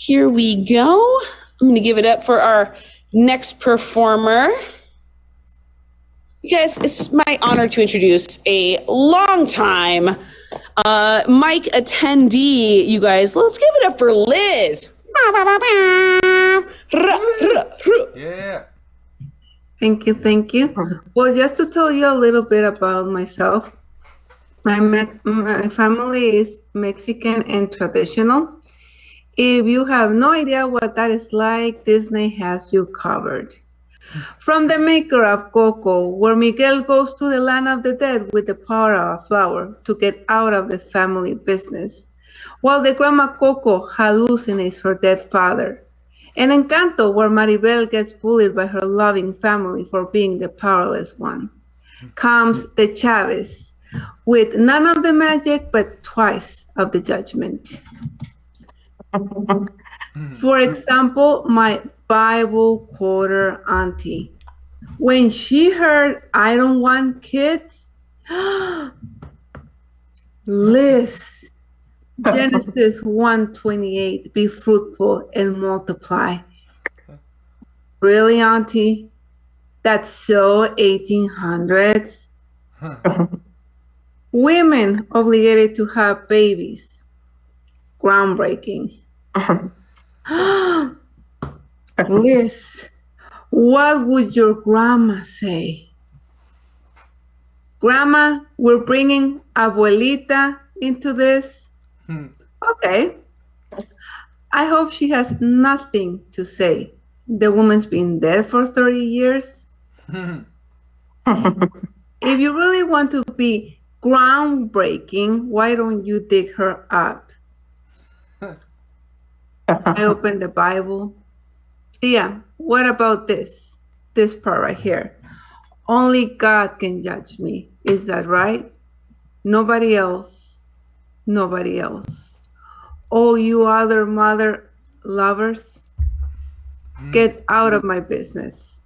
Here we go. I'm going to give it up for our next performer. You guys, it's my honor to introduce a longtime mic attendee. You guys, let's give it up for Liz. Yeah. Thank you. Well, just to tell you a little bit about myself, my family is Mexican and traditional. If you have no idea what that is like, Disney has you covered. From the maker of Coco, where Miguel goes to the land of the dead with the power of a flower to get out of the family business, while the grandma Coco hallucinates her dead father. And Encanto, where Maribel gets bullied by her loving family for being the powerless one, comes the Chavez, with none of the magic but twice of the judgment. For example, my Bible quoter auntie, when she heard I don't want kids, Liz, Genesis 1:28, be fruitful and multiply. Really, auntie? That's so 1800s. Women obligated to have babies. Groundbreaking. Liz, what would your grandma say? Grandma, we're bringing abuelita into this. Okay. I hope she has nothing to say. The woman's been dead for 30 years. If you really want to be groundbreaking, why don't you dig her up? I opened the Bible. Yeah, what about this? This part right here. Only God can judge me. Is that right? Nobody else. Nobody else. Oh, you other mother lovers, get out of my business.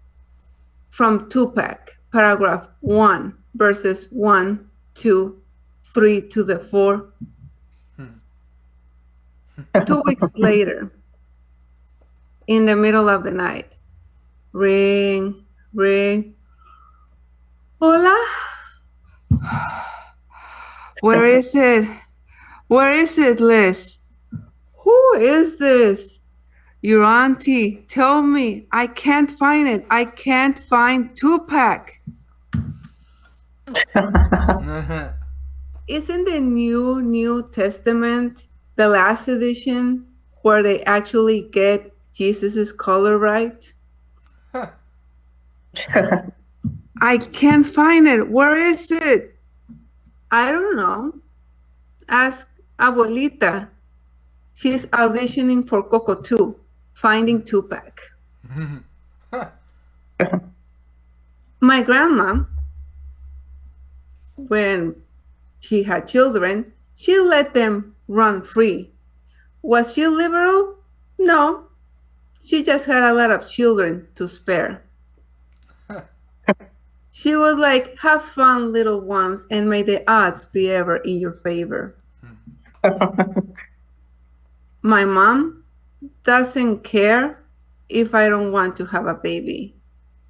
From Tupac, paragraph 1, verses 1, 2, 3 to the 4. 2 weeks later, in the middle of the night, ring, ring. Hola? Where is it? Where is it, Liz? Who is this? Your auntie. Tell me. I can't find it. I can't find Tupac. Isn't the New Testament the last edition where they actually get Jesus's color right? I can't find it. Where is it? I don't know. Ask Abuelita. She's auditioning for Coco 2, Finding Tupac. My grandma, when she had children, she let them run free. Was she liberal? No. She just had a lot of children to spare. She was like, have fun, little ones, and may the odds be ever in your favor. My mom doesn't care if I don't want to have a baby.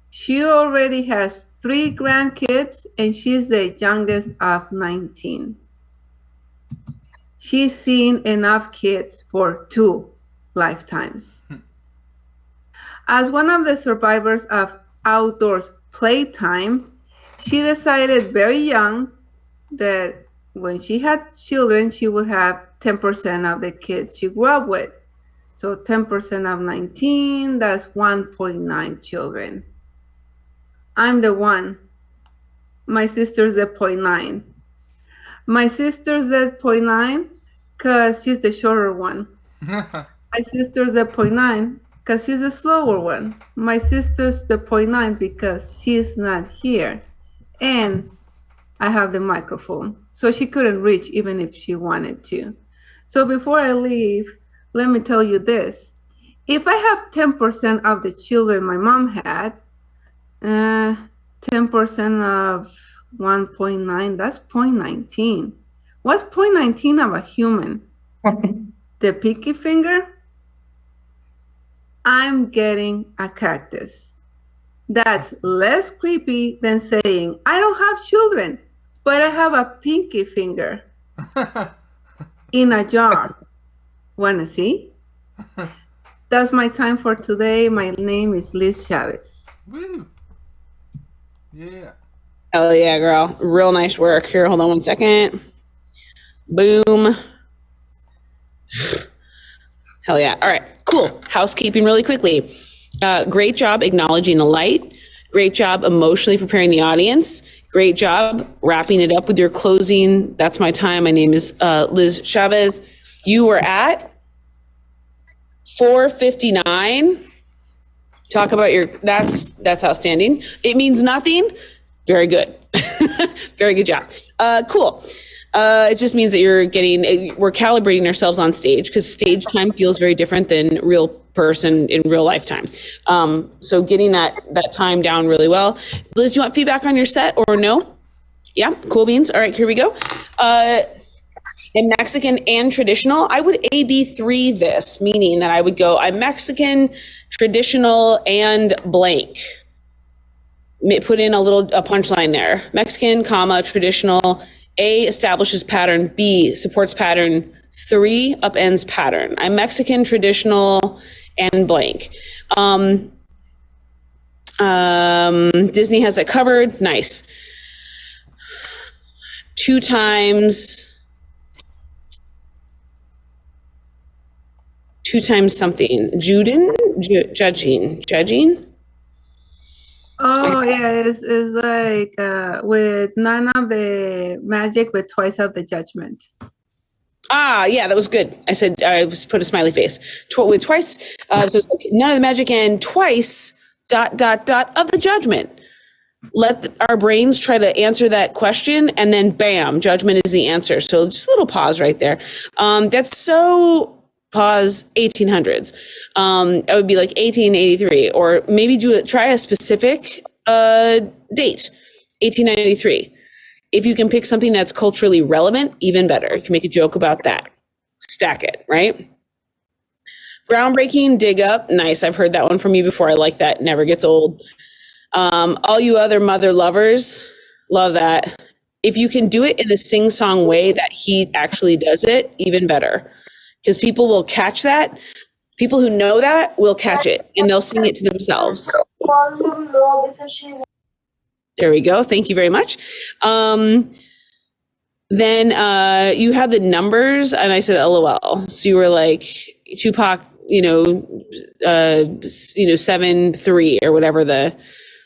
She already has 3 grandkids, and she's the youngest of 19. She's seen enough kids for 2 lifetimes. As one of the survivors of outdoors playtime, she decided very young that when she had children, she would have 10% of the kids she grew up with. So 10% of 19, that's 1.9 children. I'm the one. My sister's the 0.9. My sister's the 0.9 because she's the shorter one. My sister's the 0.9 because she's the slower one. My sister's the 0.9 because she's not here. And I have the microphone. So she couldn't reach even if she wanted to. So before I leave, let me tell you this. If I have 10% of the children my mom had, 10% of 1.9, that's 0.19. What's 0.19 of a human? The pinky finger? I'm getting a cactus. That's less creepy than saying, I don't have children, but I have a pinky finger in a jar. Wanna see? That's my time for today. My name is Liz Chavez. Woo. Yeah. Hell yeah, girl. Real nice work. Here, hold on one second. Boom. Hell yeah. All right, cool. Housekeeping really quickly. Great job acknowledging the light. Great job emotionally preparing the audience. Great job wrapping it up with your closing. That's my time. My name is Liz Chavez. You were at 4:59. Talk about that's outstanding. It means nothing. Very good. Very good job. Cool. It just means that we're calibrating ourselves on stage because stage time feels very different than real person in real life time. So getting that time down really well. Liz, do you want feedback on your set or no? Yeah, cool beans. All right, here we go. In Mexican and traditional, I would AB3 this, meaning that I would go, I'm Mexican, traditional, and blank. Put in a punchline there. Mexican, comma, traditional. A establishes pattern. B supports pattern. 3 upends pattern. I'm Mexican, traditional, and blank. Disney has it covered. Nice. 2 times something. Judging. Oh, yeah, it's like with none of the magic, but twice of the judgment. Ah, yeah, that was good. I said, I put a smiley face. With twice, so it's like none of the magic and twice, ... of the judgment. Let our brains try to answer that question, and then bam, judgment is the answer. So just a little pause right there. That's so pause 1800s. It would be like 1883, or maybe try a specific date, 1893. If you can pick something that's culturally relevant, even better. You can make a joke about that. Stack it, right? Groundbreaking, dig up. Nice. I've heard that one from you before. I like that. Never gets old. All you other mother lovers, love that. If you can do it in a sing-song way that he actually does it, even better. Because people will catch that. People who know that will catch it, and they'll sing it to themselves. There we go. Thank you very much. Then you had the numbers, and I said LOL. So you were like Tupac, 7-3 or whatever the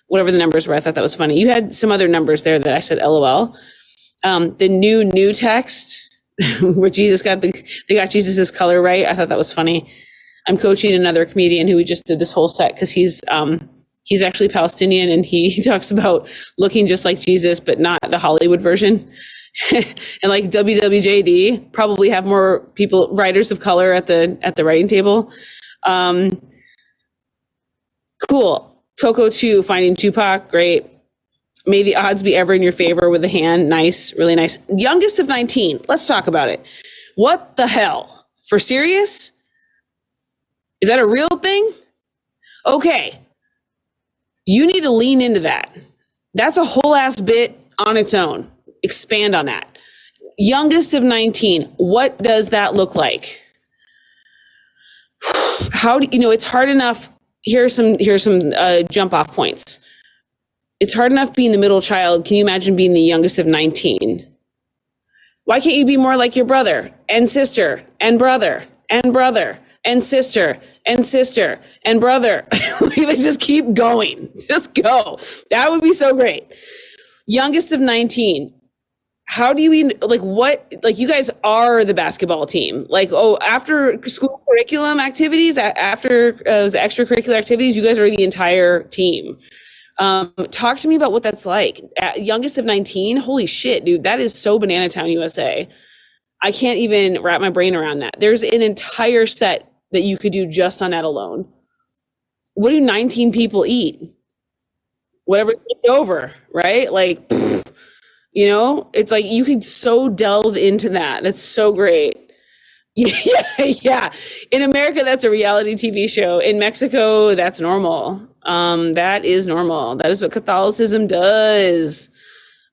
numbers were. I thought that was funny. You had some other numbers there that I said LOL. The new text where they got Jesus's color right. I thought that was funny. I'm coaching another comedian who we just did this whole set because he's actually Palestinian, and he talks about looking just like Jesus, but not the Hollywood version. And like WWJD probably have more writers of color at the writing table. Cool. Coco 2, finding Tupac, great. May the odds be ever in your favor with a hand. Nice, really nice. Youngest of 19. Let's talk about it. What the hell? For serious? Is that a real thing? Okay. You need to lean into that. That's a whole ass bit on its own. Expand on that. Youngest of 19. What does that look like? How do it's hard enough. Here's some jump off points. It's hard enough being the middle child. Can you imagine being the youngest of 19? Why can't you be more like your brother and sister and brother and brother and sister and sister and brother? Just keep going. Just go. That would be so great. Youngest of 19. How do you even, what, you guys are the basketball team. After school curriculum activities, after extracurricular activities, you guys are the entire team. Talk to me about what that's like. Youngest of 19, holy shit, dude, that is so Banana Town, USA. I can't even wrap my brain around that. There's an entire set that you could do just on that alone. What do 19 people eat? Whatever's left over, right? It's like you could so delve into that. That's so great. Yeah. In America, that's a reality TV show. In Mexico, that's normal. That is normal. That is what Catholicism does,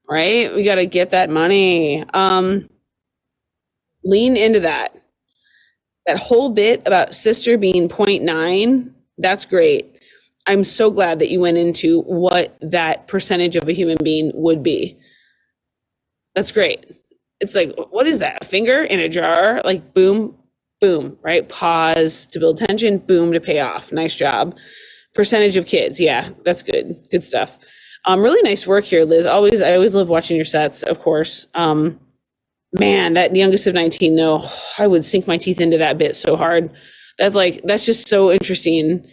right? We got to get that money. Lean into that. That whole bit about sister being 0.9, that's great. I'm so glad that you went into what that percentage of a human being would be. That's great. It's like, what is that? A finger in a jar? Like boom, boom, right? Pause to build tension, boom to pay off. Nice job. Percentage of kids. Yeah, that's good. Good stuff. Really nice work here, Liz. I always love watching your sets, of course. Man, that youngest of 19 though, I would sink my teeth into that bit so hard. That's just so interesting.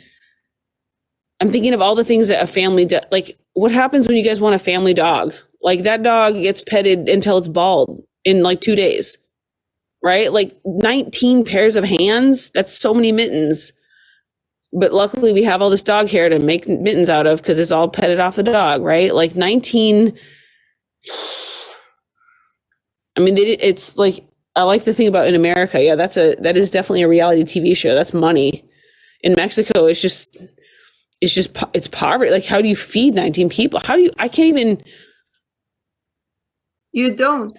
I'm thinking of all the things that a family does. Like, what happens when you guys want a family dog? Like, that dog gets petted until it's bald in like 2 days, right? Like 19 pairs of hands. That's so many mittens. But luckily we have all this dog hair to make mittens out of because it's all petted off the dog, right? Like 19. I mean, it's like, I like the thing about in America. Yeah, that is definitely a reality TV show. That's money. In Mexico, it's poverty. Like, how do you feed 19 people? I can't even. You don't.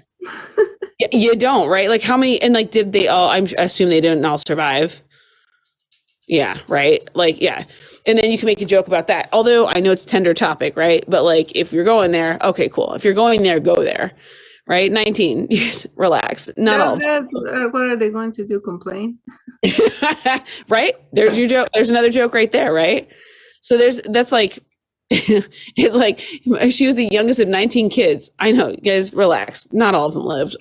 You don't, right? Like, how many, and like, did they all, I assume they didn't all survive. Yeah, right? Like, yeah. And then you can make a joke about that. Although I know it's a tender topic, right? But like, if you're going there, okay, cool. If you're going there, go there, right? 19, just relax. Not all. What are they going to do? Complain? Right? There's your joke. There's another joke right there, right? So that's like, it's like, she was the youngest of 19 kids. I know, you guys, relax. Not all of them lived.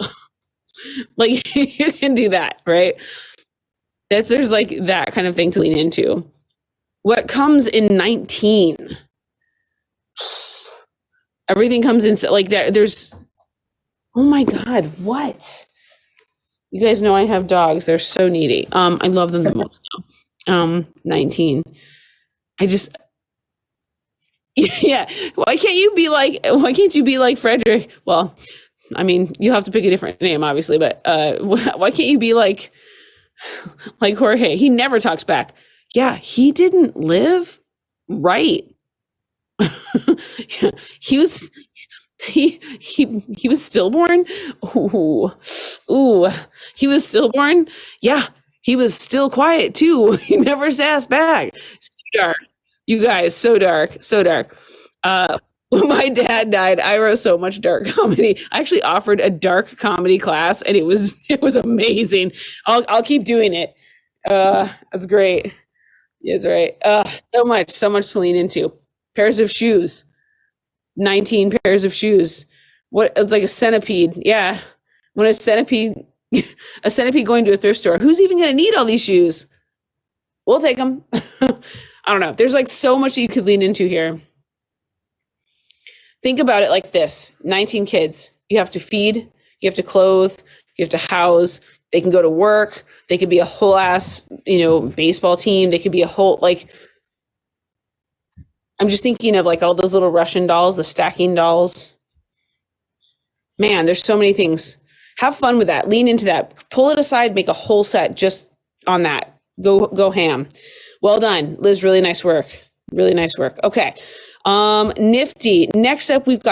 Like, you can do that, right? There's like that kind of thing to lean into. What comes in 19? Everything comes in like that. There's, oh my God, what? You guys know I have dogs. They're so needy. I love them the most though. 19. Yeah. Why can't you be like Frederick? Well, I mean, you have to pick a different name, obviously, but why can't you be like Jorge? He never talks back. Yeah, he didn't live right. He was stillborn. Ooh, he was stillborn. Yeah, he was still quiet too. He never sassed back. Dark. You guys, so dark. When my dad died, I wrote so much dark comedy. I actually offered a dark comedy class, and it was amazing. I'll keep doing it. That's great. That's right. So much to lean into. Pairs of shoes. 19 pairs of shoes. What? It's like a centipede. Yeah. When a centipede going to a thrift store. Who's even going to need all these shoes? We'll take them. I don't know. There's like so much that you could lean into here. Think about it like this. 19 kids. You have to feed, you have to clothe, you have to house. They can go to work. They could be a whole ass, baseball team. They could be a whole, like, I'm just thinking of like all those little Russian dolls, the stacking dolls. Man, there's so many things. Have fun with that. Lean into that. Pull it aside, make a whole set just on that. Go ham. Well done, Liz. Really nice work. Really nice work. Okay. Nifty. Next up, we've got